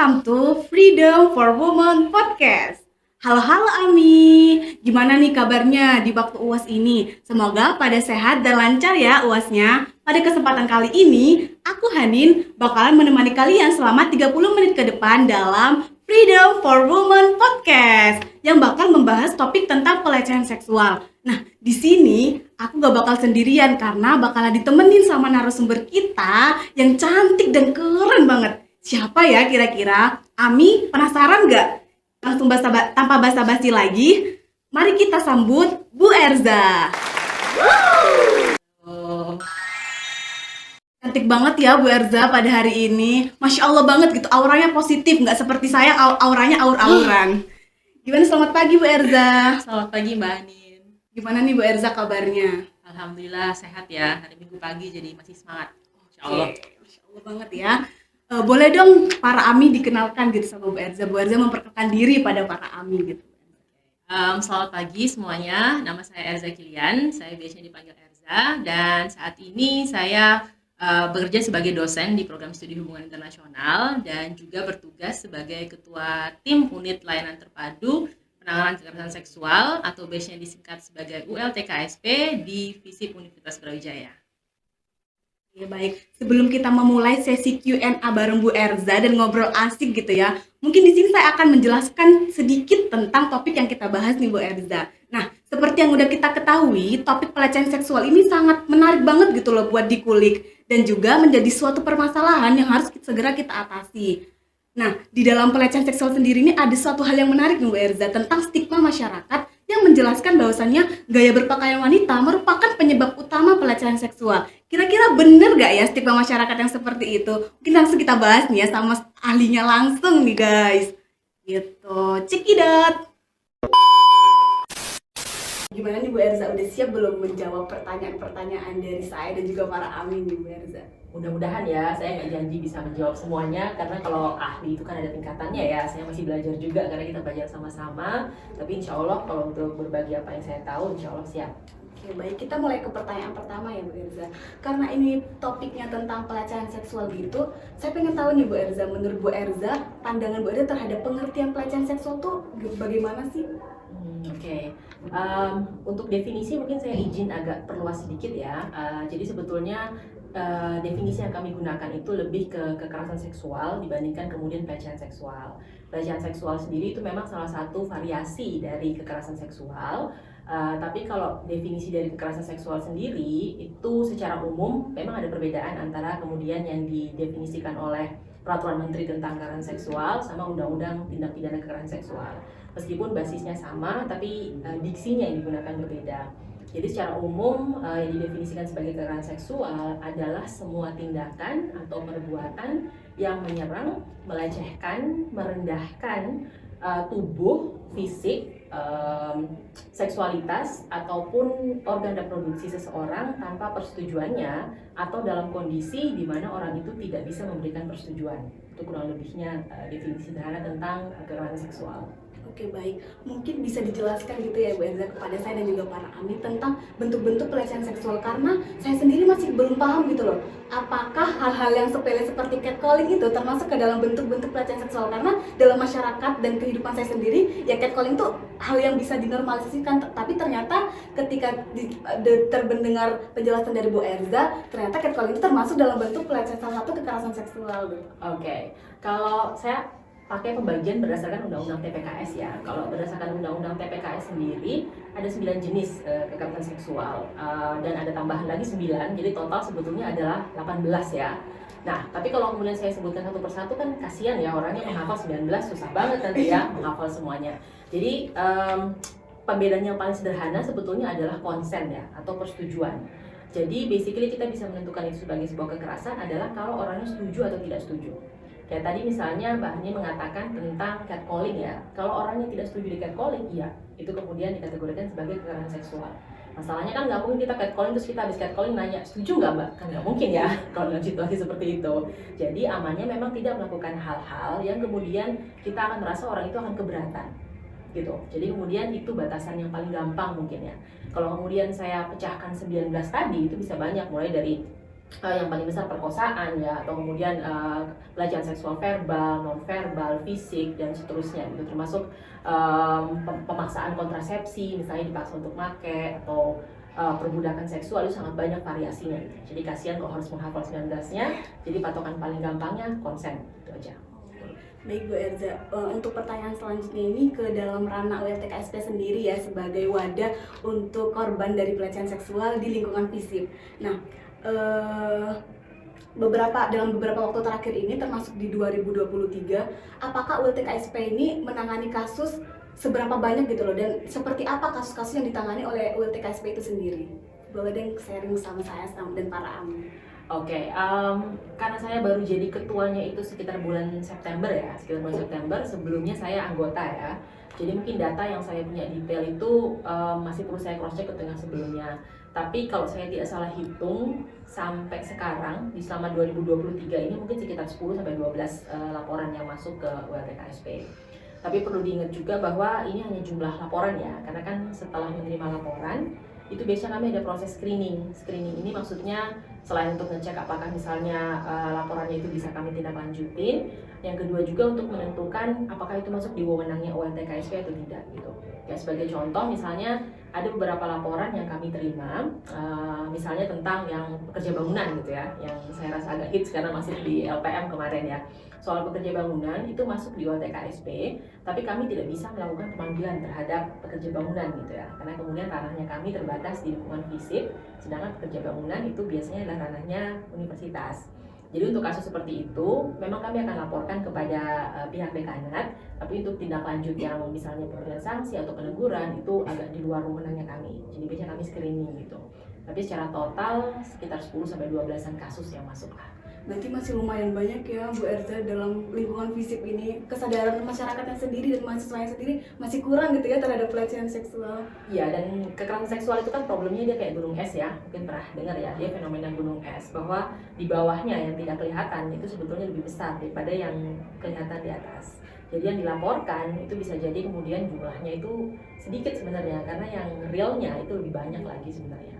welcome to Freedom for Women Podcast. Halo Ami, gimana nih kabarnya di waktu UAS ini? Semoga pada sehat dan lancar ya UASnya. Pada kesempatan kali ini, aku Hanin bakalan menemani kalian selama 30 menit ke depan dalam Freedom for Women Podcast yang bakal membahas topik tentang pelecehan seksual. Nah, di sini aku gak bakal sendirian karena bakalan ditemenin sama narasumber kita yang cantik dan keren banget. Siapa ya kira-kira? Ami, penasaran gak? Langsung tanpa basa-basi lagi, mari kita sambut Bu Erza. Oh, cantik banget ya Bu Erza pada hari ini. Masya Allah banget gitu, auranya positif, nggak seperti saya auranya aur-auran. Gimana, selamat pagi Bu Erza. Selamat pagi Mbak Anin. Gimana nih Bu Erza kabarnya? Alhamdulillah sehat ya, hari Minggu pagi jadi masih semangat. Masya Allah. Masya Allah banget ya. Boleh dong para Ami dikenalkan gitu sama Bu Erza. Bu Erza memperkenalkan diri pada para Ami gitu. Selamat pagi semuanya, nama saya Erza Kilian, saya biasanya dipanggil Erza, dan saat ini saya bekerja sebagai dosen di program studi hubungan internasional dan juga bertugas sebagai ketua tim unit layanan terpadu penanganan kekerasan seksual atau biasanya disingkat sebagai ULTKSP di FISIP Universitas Brawijaya. Ya baik, sebelum kita memulai sesi Q&A bareng Bu Erza dan ngobrol asik gitu ya, mungkin di sini saya akan menjelaskan sedikit tentang topik yang kita bahas nih Bu Erza. Nah, seperti yang udah kita ketahui, topik pelecehan seksual ini sangat menarik banget gitu loh buat dikulik dan juga menjadi suatu permasalahan yang harus segera kita atasi. Nah, di dalam pelecehan seksual sendiri ini ada suatu hal yang menarik nih Bu Erza tentang stigma masyarakat yang menjelaskan bahwasannya gaya berpakaian wanita merupakan penyebab utama pelecehan seksual. Kira-kira bener gak ya stigma masyarakat yang seperti itu? Mungkin langsung kita bahas nih ya sama ahlinya langsung nih guys. Gitu, cekidot. Gimana nih Bu Erza, udah siap belum menjawab pertanyaan-pertanyaan dari saya dan juga para Amin nih Bu Erza? Mudah-mudahan ya, saya nggak janji bisa menjawab semuanya karena kalau ahli itu kan ada tingkatannya ya, saya masih belajar juga karena kita belajar sama-sama, tapi insya Allah kalau untuk berbagi apa yang saya tahu, insya Allah siap. Oke, baik, kita mulai ke pertanyaan pertama ya Bu Erza. Karena ini topiknya tentang pelecehan seksual gitu, saya pengen tahu nih Bu Erza, menurut Bu Erza, pandangan Bu Erza terhadap pengertian pelecehan seksual tuh bagaimana sih? Oke. Untuk definisi mungkin saya izin agak perluas sedikit ya. Jadi sebetulnya definisi yang kami gunakan itu lebih ke kekerasan seksual dibandingkan kemudian pelecehan seksual. Pelecehan seksual sendiri itu memang salah satu variasi dari kekerasan seksual. Tapi kalau definisi dari kekerasan seksual sendiri itu secara umum memang ada perbedaan antara kemudian yang didefinisikan oleh Peraturan Menteri tentang Kekerasan Seksual sama Undang-Undang Tindak Pidana Kekerasan Seksual. Meskipun basisnya sama, tapi diksinya yang digunakan berbeda. Jadi secara umum yang didefinisikan sebagai kekerasan seksual adalah semua tindakan atau perbuatan yang menyerang, melecehkan, merendahkan tubuh, fisik, seksualitas ataupun organ reproduksi seseorang tanpa persetujuannya atau dalam kondisi di mana orang itu tidak bisa memberikan persetujuan. Itu kurang lebihnya definisi sederhana tentang kekerasan seksual. Oke, baik, mungkin bisa dijelaskan gitu ya Bu Erza kepada saya dan juga para Ami tentang bentuk-bentuk pelecehan seksual, karena saya sendiri masih belum paham gitu loh, apakah hal-hal yang sepele seperti catcalling itu termasuk ke dalam bentuk-bentuk pelecehan seksual. Karena dalam masyarakat dan kehidupan saya sendiri ya catcalling itu hal yang bisa dinormalisasikan, tapi ternyata ketika terdengar penjelasan dari Bu Erza, ternyata catcalling itu termasuk dalam bentuk pelecehan, salah satu kekerasan seksual gitu. Oke. Kalau saya pakai pembagian berdasarkan Undang-Undang TPKS ya. Kalau berdasarkan Undang-Undang TPKS sendiri ada 9 jenis kekerasan seksual dan ada tambahan lagi 9, jadi total sebetulnya adalah 18 ya. Nah, tapi kalau kemudian saya sebutkan satu persatu kan kasihan ya, orangnya menghafal 19 susah banget nanti ya menghafal semuanya. Jadi pembedaan yang paling sederhana sebetulnya adalah konsen ya atau persetujuan. Jadi basically kita bisa menentukan itu sebagai sebuah kekerasan adalah kalau orangnya setuju atau tidak setuju. Kayak tadi misalnya Mbak Hani mengatakan tentang catcalling ya. Kalau orangnya tidak setuju di catcalling, iya, itu kemudian dikategorikan sebagai kekerasan seksual. Masalahnya kan nggak mungkin kita catcalling terus kita habis catcalling nanya, setuju nggak Mbak? Kan nggak mungkin ya kalau dalam situasi seperti itu. Jadi amannya memang tidak melakukan hal-hal yang kemudian kita akan merasa orang itu akan keberatan. Gitu. Jadi kemudian itu batasan yang paling gampang mungkin ya. Kalau kemudian saya pecahkan 19 tadi itu bisa banyak, mulai dari yang paling besar perkosaan ya, atau kemudian pelecehan seksual verbal, non verbal, fisik dan seterusnya gitu, termasuk pemaksaan kontrasepsi misalnya dipaksa untuk make, atau perbudakan seksual itu sangat banyak variasinya gitu. Jadi kasihan kok harus menghafal 19-nya, jadi patokan paling gampangnya konsen, itu aja. Baik Bu Erza, untuk pertanyaan selanjutnya ini ke dalam ranah ULTKSP sendiri ya, sebagai wadah untuk korban dari pelecehan seksual di lingkungan FISIP. Nah, dalam beberapa waktu terakhir ini termasuk di 2023, apakah ULTKSP ini menangani kasus seberapa banyak gitu loh, dan seperti apa kasus-kasus yang ditangani oleh ULTKSP itu sendiri? Boleh deh sharing sama saya dan para AMI. Oke, karena saya baru jadi ketuanya itu sekitar bulan September ya, sekitar bulan September. Sebelumnya saya anggota ya, jadi mungkin data yang saya punya detail itu masih perlu saya cross check dengan sebelumnya. Tapi kalau saya tidak salah hitung, sampai sekarang di selama 2023 ini mungkin sekitar 10 sampai 12 laporan yang masuk ke ULTKSP. Tapi perlu diingat juga bahwa ini hanya jumlah laporan ya, karena kan setelah menerima laporan itu biasanya kami ada proses screening. Screening ini maksudnya selain untuk ngecek apakah misalnya laporannya itu bisa kami tindak lanjutin, yang kedua juga untuk menentukan apakah itu masuk di wewenangnya ULTKSP atau tidak gitu. Ya, sebagai contoh misalnya ada beberapa laporan yang kami terima, misalnya tentang yang pekerja bangunan gitu ya, yang saya rasa agak hits karena masih di LPM kemarin ya. Soal pekerja bangunan itu masuk di ULTKSP, tapi kami tidak bisa melakukan pemanggilan terhadap pekerja bangunan gitu ya, karena kemudian ranahnya kami terbatas di lingkungan FISIP, sedangkan pekerja bangunan itu biasanya adalah ranahnya universitas. Jadi untuk kasus seperti itu, memang kami akan laporkan kepada pihak dekanat, tapi untuk tindak lanjut yang misalnya pemberian sanksi atau peneguran itu agak di luar wewenangnya kami. Jadi biasanya kami screening gitu. Tapi secara total sekitar 10 sampai 12-an kasus yang masuk lah. Berarti masih lumayan banyak ya Bu Erza dalam lingkungan FISIP ini, kesadaran masyarakatnya sendiri dan mahasiswanya sendiri masih kurang gitu ya terhadap pelecehan seksual. Iya, dan kekerasan seksual itu kan problemnya dia kayak gunung es ya, mungkin pernah dengar ya, dia fenomena gunung es, bahwa di bawahnya yang tidak kelihatan itu sebetulnya lebih besar daripada yang kelihatan di atas. Jadi yang dilaporkan itu bisa jadi kemudian jumlahnya itu sedikit sebenarnya, karena yang realnya itu lebih banyak lagi sebenarnya.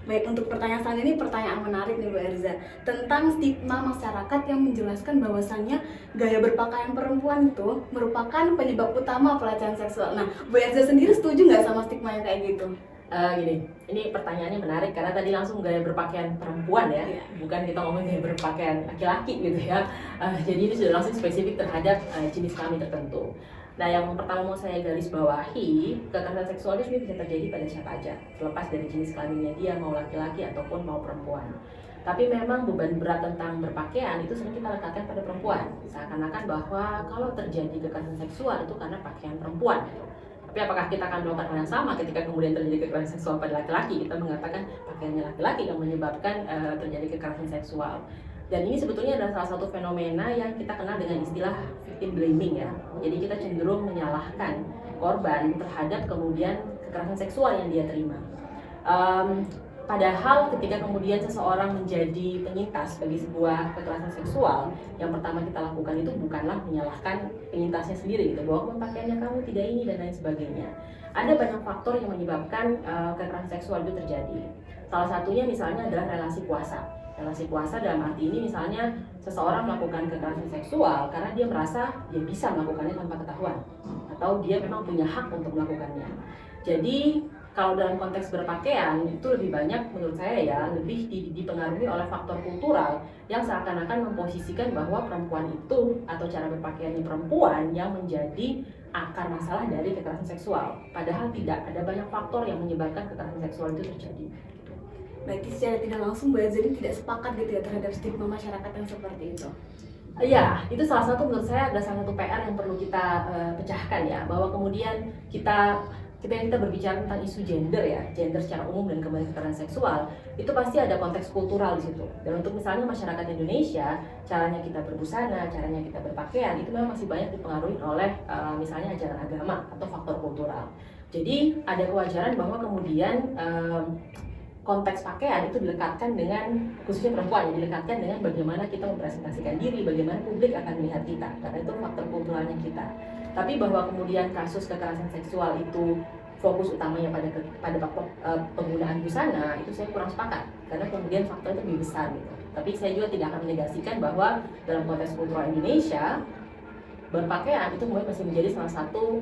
Baik, untuk pertanyaan selanjutnya ini pertanyaan menarik nih Bu Erza, tentang stigma masyarakat yang menjelaskan bahwasannya gaya berpakaian perempuan itu merupakan penyebab utama pelecehan seksual. Nah, Bu Erza sendiri setuju nggak sama stigma yang kayak gitu? Gini, ini pertanyaannya menarik karena tadi langsung gaya berpakaian perempuan ya, bukan kita ngomong gaya berpakaian laki-laki gitu ya. Jadi ini sudah langsung spesifik terhadap jenis kelamin tertentu. Nah, yang pertama mau saya garis bawahi, kekerasan seksual itu bisa terjadi pada siapa aja, terlepas dari jenis kelaminnya dia, mau laki-laki ataupun mau perempuan. Tapi memang beban berat tentang berpakaian itu sering kita letakkan pada perempuan, seakan-akan bahwa kalau terjadi kekerasan seksual itu karena pakaian perempuan. Tapi apakah kita akan melakukan hal yang sama ketika kemudian terjadi kekerasan seksual pada laki-laki? Kita mengatakan pakaiannya laki-laki yang menyebabkan terjadi kekerasan seksual. Dan ini sebetulnya adalah salah satu fenomena yang kita kenal dengan istilah victim blaming ya. Jadi kita cenderung menyalahkan korban terhadap kemudian kekerasan seksual yang dia terima. Padahal ketika kemudian seseorang menjadi penyintas bagi sebuah kekerasan seksual, yang pertama kita lakukan itu bukanlah menyalahkan penyintasnya sendiri gitu, bahwa pakaiannya kamu tidak ini dan lain sebagainya. Ada banyak faktor yang menyebabkan kekerasan seksual itu terjadi. Salah satunya misalnya adalah relasi kuasa. Relasi kuasa dalam arti ini misalnya seseorang melakukan kekerasan seksual karena dia merasa dia bisa melakukannya tanpa ketahuan, atau dia memang punya hak untuk melakukannya. Jadi kalau dalam konteks berpakaian itu lebih banyak menurut saya ya, lebih dipengaruhi oleh faktor kultural yang seakan-akan memposisikan bahwa perempuan itu atau cara berpakaiannya perempuan yang menjadi akar masalah dari kekerasan seksual. Padahal tidak, ada banyak faktor yang menyebabkan kekerasan seksual itu terjadi. Berarti secara tidak langsung Bu Erza ini tidak sepakat gitu ya terhadap stigma masyarakat yang seperti itu? Ya, itu salah satu menurut saya adalah salah satu PR yang perlu kita pecahkan ya, bahwa kemudian kita berbicara tentang isu gender ya, gender secara umum dan kembali kekerasan seksual, itu pasti ada konteks kultural di situ. Dan untuk misalnya masyarakat Indonesia, caranya kita berbusana, caranya kita berpakaian, itu memang masih banyak dipengaruhi oleh misalnya ajaran agama atau faktor kultural. Jadi ada kewajaran bahwa kemudian konteks pakaian itu dilekatkan dengan, khususnya perempuan, ya, dilekatkan dengan bagaimana kita mempresentasikan diri, bagaimana publik akan melihat kita, karena itu faktor kulturalnya kita. Tapi bahwa kemudian kasus kekerasan seksual itu fokus utamanya pada penggunaan busana, itu saya kurang sepakat karena kemudian faktor itu lebih besar gitu. Tapi saya juga tidak akan menegasikan bahwa dalam konteks kultural Indonesia berpakaian itu kemudian masih menjadi salah satu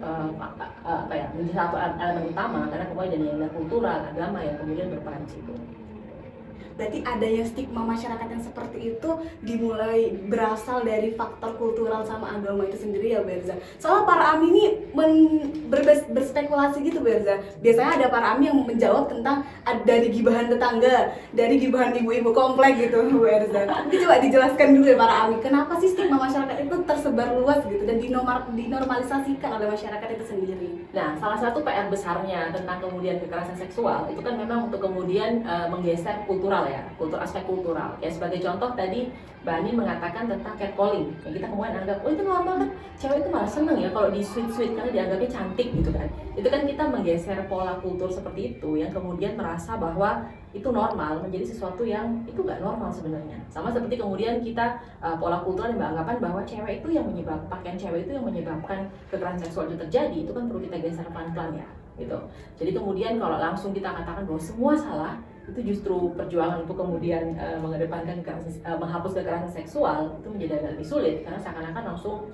menjadi satu elemen utama, karena kemudian ada nilai kultural, agama yang kemudian berperan di situ. Berarti adanya stigma masyarakat yang seperti itu dimulai berasal dari faktor kultural sama agama itu sendiri ya Bu Erza. Soalnya para AMI ini berspekulasi gitu Bu Erza. Biasanya ada para AMI yang menjawab tentang dari gibahan tetangga, dari gibahan ibu-ibu komplek gitu Bu Erza. Nanti coba dijelaskan dulu ya para AMI, kenapa sih stigma masyarakat itu tersebar luas gitu dan dinormalisasikan oleh masyarakat itu sendiri. Nah, salah satu PR besarnya tentang kemudian kekerasan seksual itu kan memang untuk kemudian menggeser kultural ya, aspek kultural. Ya sebagai contoh tadi Mbak Ani mengatakan tentang catcalling, yang kita kemudian anggap, oh itu normal kan, cewek itu malah seneng ya kalau di sweet karena dianggapnya cantik gitu kan. Itu kan kita menggeser pola kultur seperti itu yang kemudian merasa bahwa itu normal menjadi sesuatu yang itu nggak normal sebenarnya. Sama seperti kemudian kita pola kultural yang beranggapan bahwa cewek itu yang pakaian cewek itu yang menyebabkan kekerasan seksual itu terjadi, itu kan perlu kita geser pelan-pelan ya gitu. Jadi kemudian kalau langsung kita katakan bahwa semua salah, itu justru perjuangan untuk kemudian mengedepankan menghapus kekerasan seksual itu menjadi agak lebih sulit karena seakan-akan langsung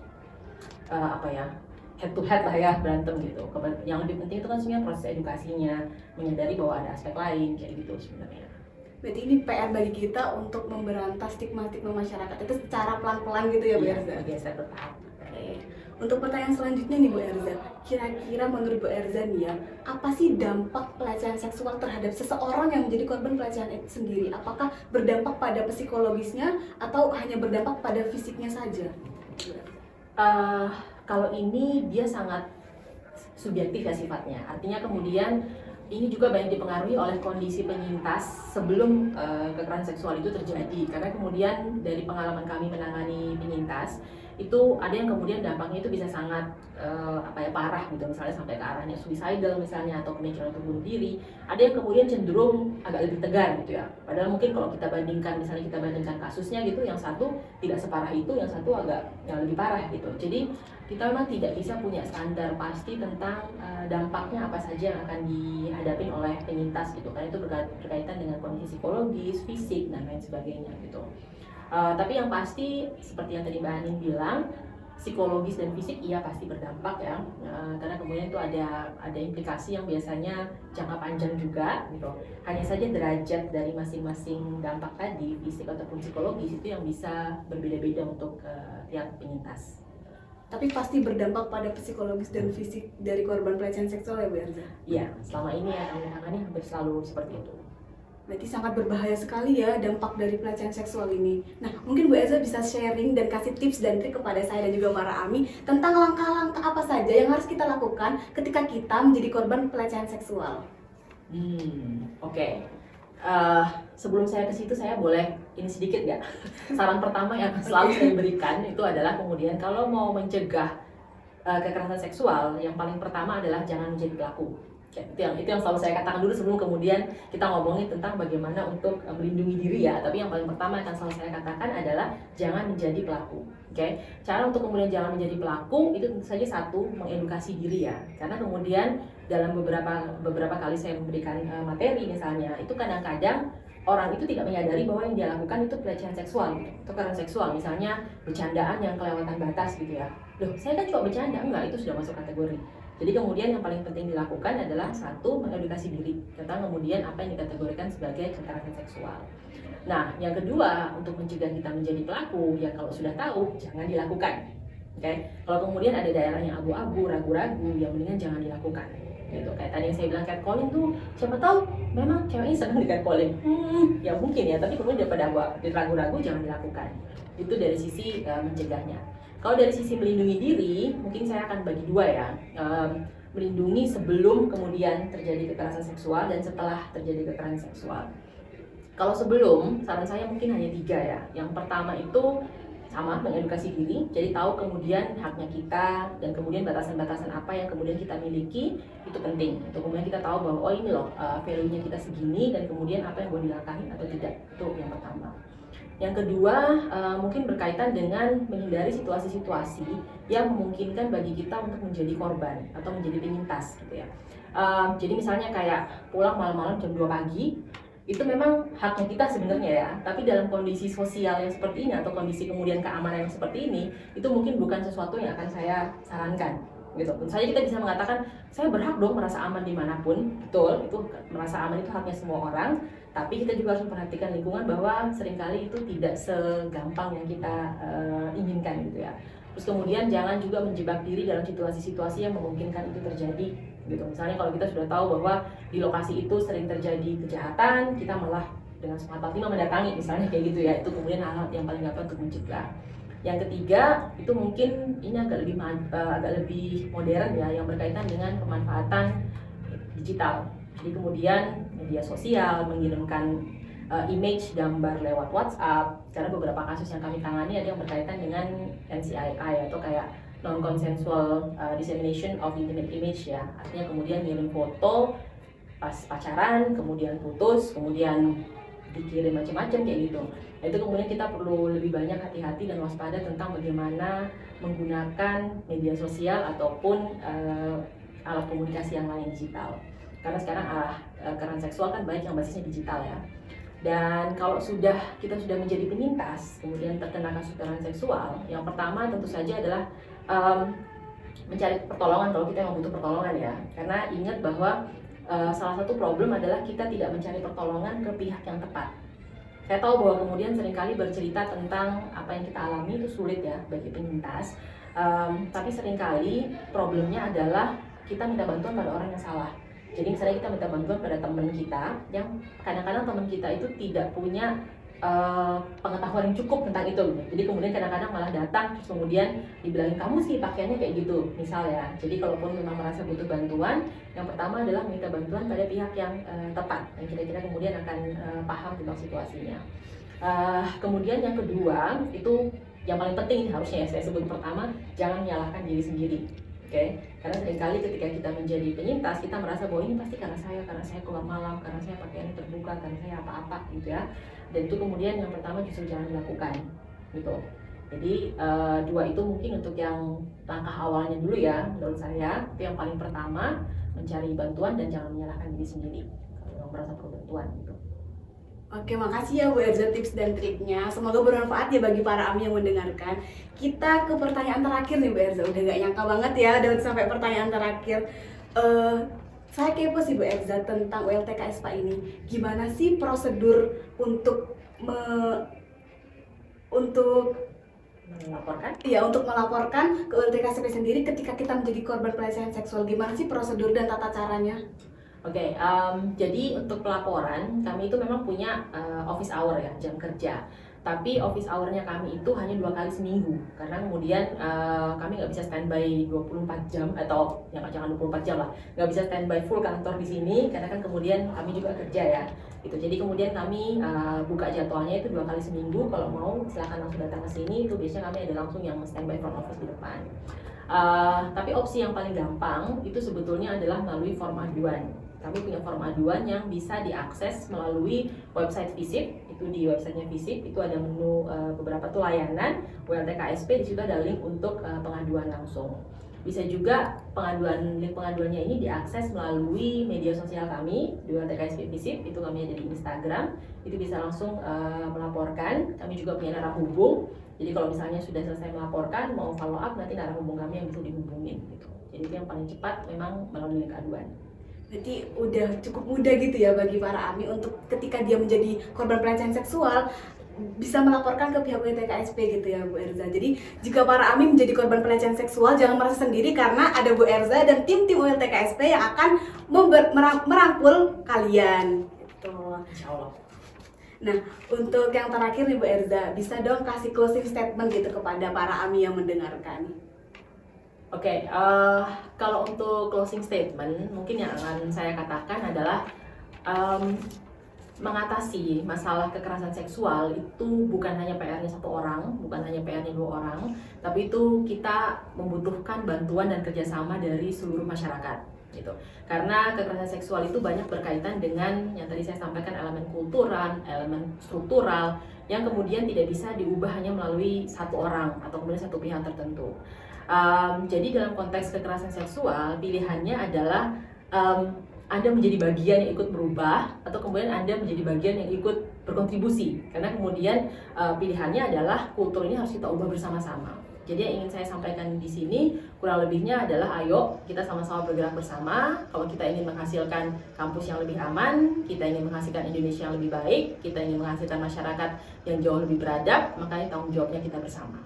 head to head lah ya, berantem gitu. Yang lebih penting itu kan sebenarnya proses edukasinya, menyadari bahwa ada aspek lain kayak gitu sebenarnya. Berarti ini PR bagi kita untuk memberantas stigma-stigma masyarakat itu secara pelan-pelan gitu ya Bu Erza? Iya, biasa bertahap. Untuk pertanyaan selanjutnya nih Bu Erza, kira-kira menurut Bu Erza nih ya, apa sih dampak pelecehan seksual terhadap seseorang yang menjadi korban pelecehan itu sendiri? Apakah berdampak pada psikologisnya atau hanya berdampak pada fisiknya saja? Kalau ini dia sangat subjektif ya sifatnya. Artinya kemudian ini juga banyak dipengaruhi oleh kondisi penyintas sebelum kekerasan seksual itu terjadi. Karena kemudian dari pengalaman kami menangani penyintas, itu ada yang kemudian dampaknya itu bisa sangat parah gitu, misalnya sampai ke arahnya suicidal misalnya atau pemikiran untuk bunuh diri. Ada yang kemudian cenderung agak lebih tegar gitu ya, padahal mungkin kalau kita bandingkan kasusnya gitu, yang satu tidak separah itu, yang satu agak yang lebih parah gitu. Jadi kita memang tidak bisa punya standar pasti tentang dampaknya apa saja yang akan dihadapi oleh penyintas gitu, karena itu berkaitan dengan kondisi psikologis, fisik dan lain sebagainya gitu. Tapi yang pasti seperti yang tadi Mbak Anin bilang, psikologis dan fisik iya pasti berdampak ya, karena kemudian itu ada implikasi yang biasanya jangka panjang juga gitu. Hanya saja derajat dari masing-masing dampak tadi, fisik ataupun psikologis, itu yang bisa berbeda-beda untuk tiap penyintas. Tapi pasti berdampak pada psikologis dan fisik dari korban pelecehan seksual ya Bu Erza? Iya, selama ini ya kami tangani hampir selalu seperti itu. Berarti sangat berbahaya sekali ya dampak dari pelecehan seksual ini. Nah, mungkin Bu Erza bisa sharing dan kasih tips dan trik kepada saya dan juga para AMI tentang langkah-langkah apa saja yang harus kita lakukan ketika kita menjadi korban pelecehan seksual. Oke. Sebelum saya ke situ, saya boleh ini sedikit ya. Saran pertama yang selalu saya berikan itu adalah kemudian kalau mau mencegah kekerasan seksual, yang paling pertama adalah jangan menjadi pelaku. Itu yang selalu saya katakan dulu sebelum kemudian kita ngomongin tentang bagaimana untuk melindungi diri ya. Tapi yang paling pertama yang selalu saya katakan adalah jangan menjadi pelaku. Oke? Cara untuk kemudian jangan menjadi pelaku itu tentu saja satu, mengedukasi diri ya. Karena kemudian dalam beberapa kali saya memberikan materi misalnya, itu kadang-kadang orang itu tidak menyadari bahwa yang dia lakukan itu pelecehan seksual, itu kekerasan seksual, misalnya bercandaan yang kelewatan batas gitu ya. Loh, saya kan cuma bercanda, enggak, itu sudah masuk kategori. Jadi kemudian yang paling penting dilakukan adalah satu, mengedukasi diri tentang kemudian apa yang dikategorikan sebagai kekerasan seksual. Nah, yang kedua, untuk mencegah kita menjadi pelaku, ya kalau sudah tahu, jangan dilakukan. Oke? Kalau kemudian ada daerah yang abu-abu, ragu-ragu, ya mendingan jangan dilakukan. Gitu. Kayak tadi yang saya bilang catcalling tuh, siapa tahu memang ceweknya senang di catcalling. Ya mungkin ya, tapi kemudian daripada ragu-ragu, jangan dilakukan. Itu dari sisi mencegahnya. Kalau dari sisi melindungi diri, mungkin saya akan bagi dua ya. Melindungi sebelum kemudian terjadi kekerasan seksual dan setelah terjadi kekerasan seksual. Kalau sebelum, saran saya mungkin hanya 3 ya. Yang pertama itu sama, mengedukasi diri, jadi tahu kemudian haknya kita dan kemudian batasan-batasan apa yang kemudian kita miliki, itu penting. Untuk kemudian kita tahu bahwa oh ini loh value-nya kita segini dan kemudian apa yang boleh dilangkahin atau tidak, itu yang pertama. Yang kedua, mungkin berkaitan dengan menghindari situasi-situasi yang memungkinkan bagi kita untuk menjadi korban atau menjadi penyintas gitu ya. Jadi misalnya kayak pulang malam-malam jam 2 pagi, itu memang haknya kita sebenarnya ya, tapi dalam kondisi sosial yang seperti ini atau kondisi kemudian keamanan yang seperti ini, itu mungkin bukan sesuatu yang akan saya sarankan gitu. Tentu saja kita bisa mengatakan saya berhak dong merasa aman dimanapun, betul, itu merasa aman itu haknya semua orang, tapi kita juga harus memperhatikan lingkungan bahwa seringkali itu tidak segampang yang kita inginkan gitu ya. Terus kemudian jangan juga menjebak diri dalam situasi-situasi yang memungkinkan itu terjadi gitu. Misalnya kalau kita sudah tahu bahwa di lokasi itu sering terjadi kejahatan, kita malah dengan semangat lima mendatangi misalnya kayak gitu ya. Itu kemudian hal-hal yang paling gampang untuk mencegah. Yang ketiga itu mungkin ini agak lebih modern ya, yang berkaitan dengan pemanfaatan digital. Jadi kemudian media sosial mengirimkan image gambar lewat WhatsApp, karena beberapa kasus yang kami tangani ada yang berkaitan dengan NCII atau kayak non-consensual dissemination of intimate image ya, artinya kemudian ngirim foto pas pacaran, kemudian putus, kemudian dikirim macam-macam kayak gitu. Nah, itu kemudian kita perlu lebih banyak hati-hati dan waspada tentang bagaimana menggunakan media sosial ataupun alat komunikasi yang lain digital. Karena sekarang kekerasan seksual kan banyak yang basisnya digital ya. Dan kalau kita sudah menjadi penyintas, kemudian terkena kasus kekerasan seksual, yang pertama tentu saja adalah mencari pertolongan kalau kita memang butuh pertolongan ya. Karena ingat bahwa salah satu problem adalah kita tidak mencari pertolongan ke pihak yang tepat. Saya tahu bahwa kemudian seringkali bercerita tentang apa yang kita alami itu sulit ya bagi penyintas. Tapi seringkali problemnya adalah kita minta bantuan pada orang yang salah. Jadi misalnya kita minta bantuan pada teman kita yang kadang-kadang teman kita itu tidak punya pengetahuan yang cukup tentang itu. Jadi kemudian kadang-kadang malah datang terus kemudian dibilangin kamu sih pakaiannya kayak gitu misal ya. Jadi kalaupun memang merasa butuh bantuan, yang pertama adalah minta bantuan pada pihak yang tepat yang kira-kira kemudian akan paham tentang situasinya. Kemudian yang kedua itu yang paling penting harusnya ya, saya sebut pertama, jangan menyalahkan diri sendiri. Oke, karena seringkali ketika kita menjadi penyintas kita merasa bahwa ini pasti karena saya keluar malam, karena saya pakaiannya terbuka, karena saya apa-apa gitu ya. Dan itu kemudian yang pertama justru jangan dilakukan gitu. Jadi dua itu mungkin untuk yang langkah awalnya dulu ya menurut saya. Itu yang paling pertama, mencari bantuan dan jangan menyalahkan diri sendiri kalau merasa perlu bantuan gitu. Oke, makasih ya Bu Erza tips dan triknya. Semoga bermanfaat ya bagi para AMI yang mendengarkan. Kita ke pertanyaan terakhir nih Bu Erza. Udah gak nyangka banget ya udah sampai pertanyaan terakhir. Saya kepo sih Bu Erza tentang ULTKSPA ini. Gimana sih prosedur untuk Melaporkan? Iya, untuk melaporkan ke ULTKSPA sendiri ketika kita menjadi korban pelecehan seksual. Gimana sih prosedur dan tata caranya? Oke, jadi untuk pelaporan kami itu memang punya office hour ya, jam kerja. Tapi office hour-nya kami itu hanya 2 kali seminggu, karena kemudian kami nggak bisa standby 24 jam atau ya jangan 24 jam lah, nggak bisa standby full kantor di sini, karena kan kemudian kami juga kerja ya. Gitu. Jadi kemudian kami buka jadwalnya itu 2 kali seminggu. Kalau mau silakan langsung datang ke sini. Itu biasanya kami ada langsung yang standby front office di depan. Tapi opsi yang paling gampang itu sebetulnya adalah melalui form aduan. Kami punya form aduan yang bisa diakses melalui website FISIP. Itu di websitenya FISIP itu ada menu beberapa tuh layanan ULTKSP. Di situ ada link untuk pengaduan langsung. Bisa juga link pengaduannya ini diakses melalui media sosial kami di ULTKSP FISIP. Itu kami ada di Instagram. Itu bisa langsung melaporkan. Kami juga punya narahubung. Jadi kalau misalnya sudah selesai melaporkan, mau follow up, nanti narahubung kami yang bisa dihubungin gitu. Jadi itu yang paling cepat memang melalui link aduan. Berarti udah cukup mudah gitu ya bagi para AMI untuk ketika dia menjadi korban pelecehan seksual bisa melaporkan ke pihak ULTKSP gitu ya Bu Erza. Jadi jika para AMI menjadi korban pelecehan seksual jangan merasa sendiri karena ada Bu Erza dan tim-tim ULTKSP yang akan merangkul kalian gitu. Insya Allah. Nah, untuk yang terakhir nih Bu Erza, bisa dong kasih closing statement gitu kepada para AMI yang mendengarkan. Oke, kalau untuk closing statement, mungkin yang akan saya katakan adalah mengatasi masalah kekerasan seksual itu bukan hanya PR-nya satu orang, bukan hanya PR-nya 2 orang, tapi itu kita membutuhkan bantuan dan kerjasama dari seluruh masyarakat, gitu. Karena kekerasan seksual itu banyak berkaitan dengan yang tadi saya sampaikan elemen kultural, elemen struktural, yang kemudian tidak bisa diubah hanya melalui satu orang atau kemudian satu pihak tertentu. Jadi dalam konteks kekerasan seksual pilihannya adalah Anda menjadi bagian yang ikut berubah, atau kemudian Anda menjadi bagian yang ikut berkontribusi. Karena kemudian pilihannya adalah kultur ini harus kita ubah bersama-sama. Jadi yang ingin saya sampaikan di sini kurang lebihnya adalah ayo kita sama-sama bergerak bersama. Kalau kita ingin menghasilkan kampus yang lebih aman, kita ingin menghasilkan Indonesia yang lebih baik, kita ingin menghasilkan masyarakat yang jauh lebih beradab, makanya tanggung jawabnya kita bersama.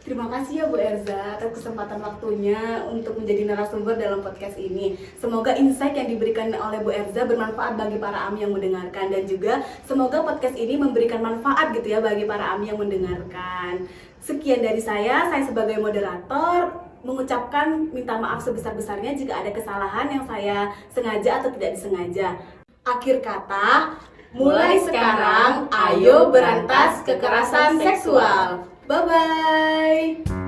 Terima kasih ya Bu Erza atas kesempatan waktunya untuk menjadi narasumber dalam podcast ini. Semoga insight yang diberikan oleh Bu Erza bermanfaat bagi para AMI yang mendengarkan, dan juga semoga podcast ini memberikan manfaat gitu ya bagi para AMI yang mendengarkan. Sekian dari saya sebagai moderator mengucapkan minta maaf sebesar-besarnya jika ada kesalahan yang saya sengaja atau tidak disengaja. Akhir kata, mulai sekarang ayo berantas kekerasan seksual. Bye-bye.